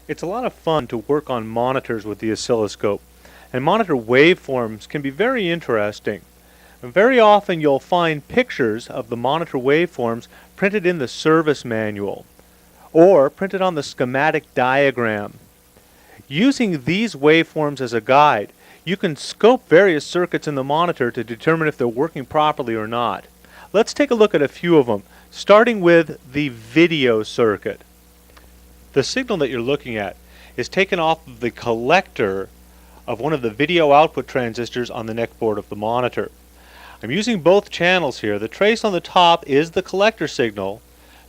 It's a lot of fun to work on monitors with the oscilloscope, and monitor waveforms can be very interesting. And very often you'll find pictures of the monitor waveforms printed in the service manual or printed on the schematic diagram. Using these waveforms as a guide, you can scope various circuits in the monitor to determine if they're working properly or not. Let's take a look at a few of them, starting with the video circuit. The signal that you're looking at is taken off of the collector of one of the video output transistors on the neck board of the monitor. I'm using both channels here. The trace on the top is the collector signal.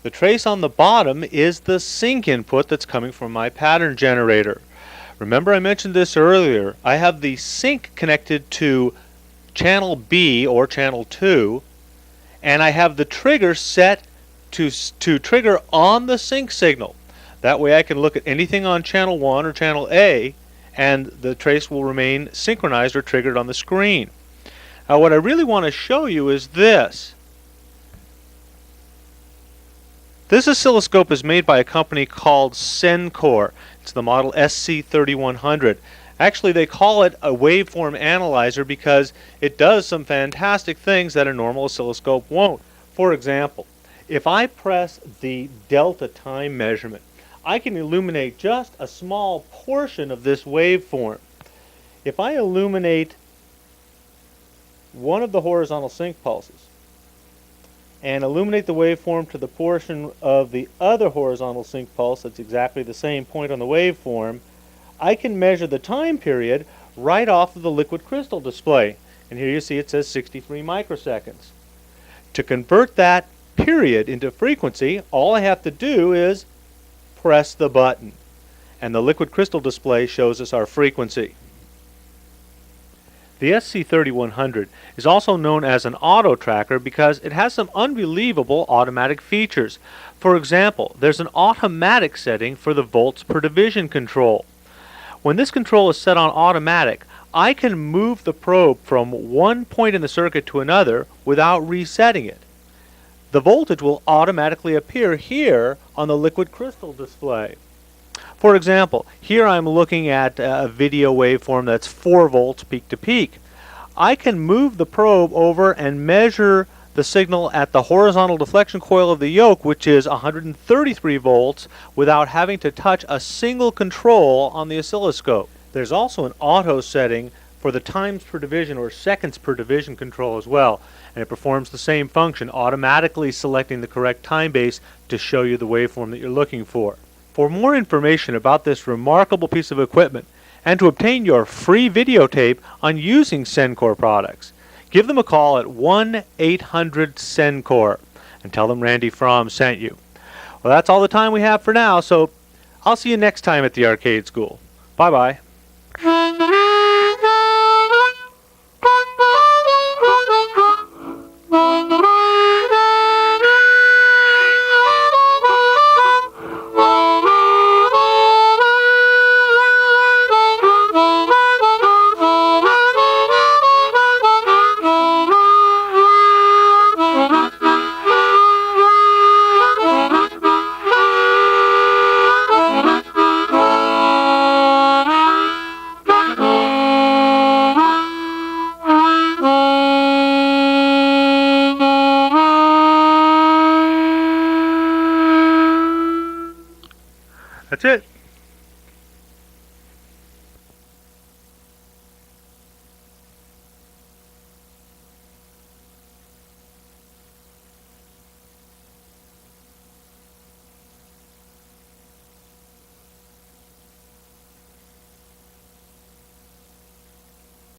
The trace on the bottom is the sync input that's coming from my pattern generator. Remember, I mentioned this earlier. I have the sync connected to channel B or channel 2, and I have the trigger set to trigger on the sync signal. That way I can look at anything on channel 1 or channel A, and the trace will remain synchronized or triggered on the screen. Now what I really want to show you is this. This oscilloscope is made by a company called Sencor. It's the model SC3100. Actually, they call it a waveform analyzer because it does some fantastic things that a normal oscilloscope won't. For example, if I press the delta time measurement, I can illuminate just a small portion of this waveform. If I illuminate one of the horizontal sync pulses and illuminate the waveform to the portion of the other horizontal sync pulse that's exactly the same point on the waveform, I can measure the time period right off of the liquid crystal display. And here you see it says 63 microseconds. To convert that period into frequency, all I have to do is press the button, and the liquid crystal display shows us our frequency. The SC3100 is also known as an auto tracker because it has some unbelievable automatic features. For example, there's an automatic setting for the volts per division control. When this control is set on automatic, I can move the probe from one point in the circuit to another without resetting it. The voltage will automatically appear here on the liquid crystal display. For example, here I'm looking at a video waveform that's 4 volts peak to peak. I can move the probe over and measure the signal at the horizontal deflection coil of the yoke, which is 133 volts, without having to touch a single control on the oscilloscope. There's also an auto setting for the times per division or seconds per division control as well, and it performs the same function, automatically selecting the correct time base to show you the waveform that you're looking for. For more information about this remarkable piece of equipment and to obtain your free videotape on using Sencor products, give them a call at 1-800-SENCOR and tell them Randy Fromm sent you. Well, that's all the time we have for now, so I'll see you next time at the Arcade School. Bye-bye. That's it.